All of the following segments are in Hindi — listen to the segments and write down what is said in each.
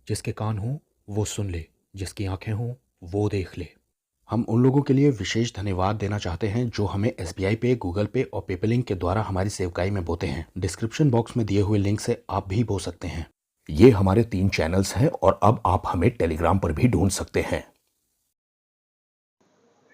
जिसके कान हों वो सुन ले, जिसकी आंखें हों वो देख ले। हम उन लोगों के लिए विशेष धन्यवाद देना चाहते हैं जो हमें एसबीआई पे, गूगल पे और पेपलिंक के द्वारा हमारी सेवकाई में बोते हैं। डिस्क्रिप्शन बॉक्स में दिए हुए लिंक से आप भी बो सकते हैं। ये हमारे 3 चैनल्स हैं और अब आप हमें टेलीग्राम पर भी ढूंढ सकते हैं।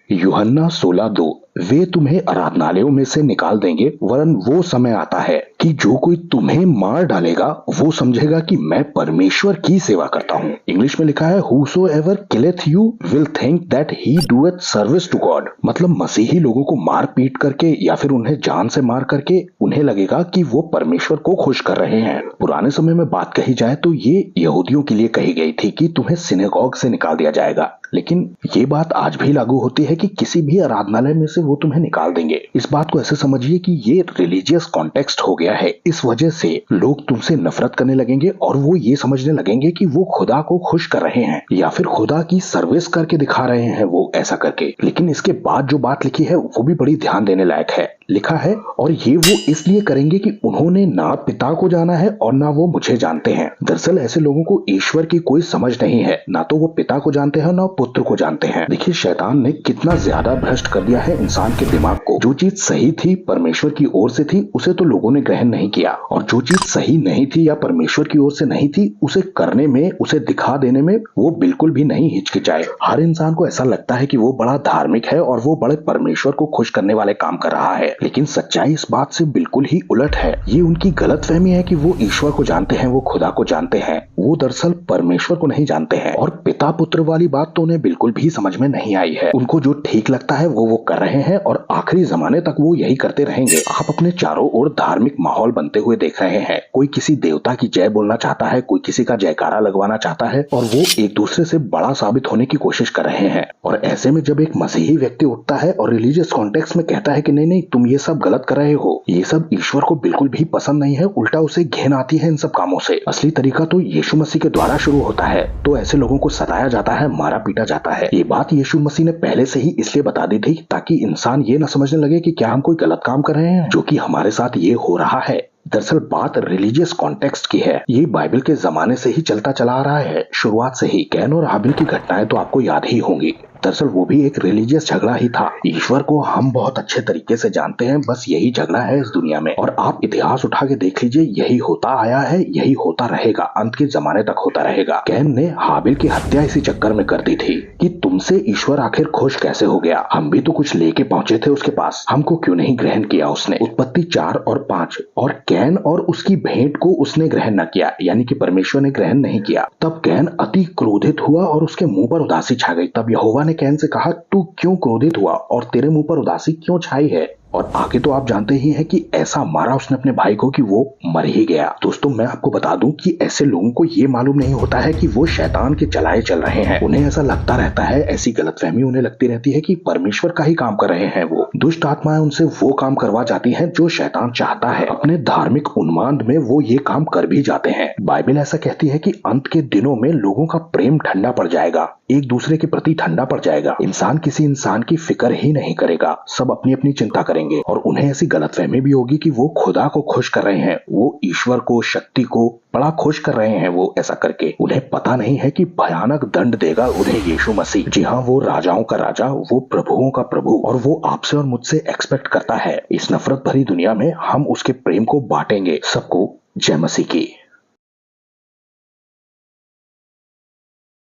यूहन्ना 16:2 वे तुम्हें आराधनालयों में से निकाल देंगे, वरन वो समय आता है कि जो कोई तुम्हें मार डालेगा वो समझेगा कि मैं परमेश्वर की सेवा करता हूँ। इंग्लिश में लिखा है whosoever killeth you will think that he doeth service to God। मतलब मसीही लोगों को मार पीट करके या फिर उन्हें जान से मार करके उन्हें लगेगा कि वो परमेश्वर को खुश कर रहे हैं। पुराने समय में बात कही जाए तो ये यहूदियों के लिए कही गई थी कि तुम्हें सिनेगॉग से निकाल दिया जाएगा, लेकिन ये बात आज भी लागू होती है कि किसी भी आराधनालय में से वो तुम्हें निकाल देंगे। इस बात को ऐसे समझिए कि ये रिलीजियस कॉन्टेक्स्ट हो गया है। इस वजह से लोग तुमसे नफरत करने लगेंगे और वो ये समझने लगेंगे कि वो खुदा को खुश कर रहे हैं या फिर खुदा की सर्विस करके दिखा रहे हैं वो ऐसा करके। लेकिन इसके बाद जो बात लिखी है वो भी बड़ी ध्यान देने लायक है। लिखा है, और ये वो इसलिए करेंगे कि उन्होंने ना पिता को जाना है और ना वो मुझे जानते हैं। दरअसल ऐसे लोगों को ईश्वर की कोई समझ नहीं है, ना तो वो पिता को जानते हैं ना पुत्र को जानते हैं। देखिए शैतान ने कितना ज्यादा भ्रष्ट कर दिया है इंसान के दिमाग को। जो चीज सही थी, परमेश्वर की ओर से थी, उसे तो लोगों ने ग्रहण नहीं किया, और जो चीज सही नहीं थी या परमेश्वर की ओर से नहीं थी, उसे करने में, उसे दिखा देने में वो बिल्कुल भी नहीं हिचकिचाए। हर इंसान को ऐसा लगता है कि वो बड़ा धार्मिक है और वो बड़े परमेश्वर को खुश करने वाले काम कर रहा है, लेकिन सच्चाई इस बात से बिल्कुल ही उलट है। ये उनकी गलतफहमी है कि वो ईश्वर को जानते हैं, वो खुदा को जानते हैं। वो दरअसल परमेश्वर को नहीं जानते हैं। और पिता पुत्र वाली बात तो उन्हें बिल्कुल भी समझ में नहीं आई है। उनको जो ठीक लगता है वो कर रहे हैं और आखिरी जमाने तक वो यही करते रहेंगे। आप अपने चारों ओर धार्मिक माहौल बनते हुए देख रहे हैं। कोई किसी देवता की जय बोलना चाहता है, कोई किसी का जयकारा लगवाना चाहता है, और वो एक दूसरे से बड़ा साबित होने की कोशिश कर रहे हैं। और ऐसे में जब एक मसीही व्यक्ति उठता है और रिलीजियस कॉन्टेक्स्ट में कहता है कि नहीं नहीं, तुम ये सब गलत कर रहे हो, ये सब ईश्वर को बिल्कुल भी पसंद नहीं है, उल्टा उसे घिन आती है इन सब कामों से। असली तरीका तो यीशु मसीह के द्वारा शुरू होता है, तो ऐसे लोगों को सताया जाता है, मारा पीटा जाता है। ये बात यीशु मसीह ने पहले से ही इसलिए बता दी थी ताकि इंसान ये न समझने लगे कि क्या हम कोई गलत काम कर रहे हैं, जो कि हमारे साथ ये हो रहा है। दरअसल बात रिलीजियस कॉन्टेक्स्ट की है। ये बाइबल के जमाने से ही चलता चला आ रहा है, शुरुआत से ही। कैन और हाबिल की घटनाएं तो आपको याद ही होंगी। दरअसल वो भी एक रिलीजियस झगड़ा ही था। ईश्वर को हम बहुत अच्छे तरीके से जानते हैं, बस यही झगड़ा है इस दुनिया में। और आप इतिहास उठा के देख लीजिए, यही होता आया है, यही होता रहेगा, अंत के जमाने तक होता रहेगा। कैन ने हाबिल की हत्या इसी चक्कर में कर दी थी कि तुमसे ईश्वर आखिर खुश कैसे हो गया, हम भी तो कुछ लेके पहुंचे थे उसके पास, हमको क्यों नहीं ग्रहण किया उसने। उत्पत्ति 4 और 5। और कैन और उसकी भेंट को उसने ग्रहण न किया, यानी कि परमेश्वर ने ग्रहण नहीं किया। तब कैन अति क्रोधित हुआ और उसके मुंह पर उदासी छा गई। तब यहोवा ने कैन से कहा, तू क्यों क्रोधित हुआ और तेरे मुंह पर उदासी क्यों छाई है। और आगे तो आप जानते ही हैं कि ऐसा मारा उसने अपने भाई को कि वो मर ही गया। दोस्तों मैं आपको बता दूं कि ऐसे लोगों को ये मालूम नहीं होता है कि वो शैतान के चलाए चल रहे हैं। उन्हें ऐसा लगता रहता है, ऐसी गलतफहमी उन्हें लगती रहती है कि परमेश्वर का ही काम कर रहे हैं। वो दुष्ट आत्माएं उनसे वो काम करवा जाती हैं जो शैतान चाहता है। अपने धार्मिक उन्माद में वो ये काम कर भी जाते हैं। बाइबल ऐसा कहती है कि अंत के दिनों में लोगों का प्रेम ठंडा पड़ जाएगा, एक दूसरे के प्रति ठंडा पड़ जाएगा। इंसान किसी इंसान की फिक्र ही नहीं करेगा, सब अपनी अपनी चिंता करेंगे। और उन्हें ऐसी गलतफहमी भी होगी कि वो खुदा को खुश कर रहे हैं, वो ईश्वर को, शक्ति को बड़ा खुश कर रहे हैं वो ऐसा करके। उन्हें पता नहीं है कि भयानक दंड देगा उन्हें यीशु मसीह। जी हाँ, वो राजाओं का राजा, वो प्रभुओं का प्रभु, और वो आपसे और मुझसे एक्सपेक्ट करता है। इस नफरत भरी दुनिया में हम उसके प्रेम को बांटेंगे। सबको जय मसीह की।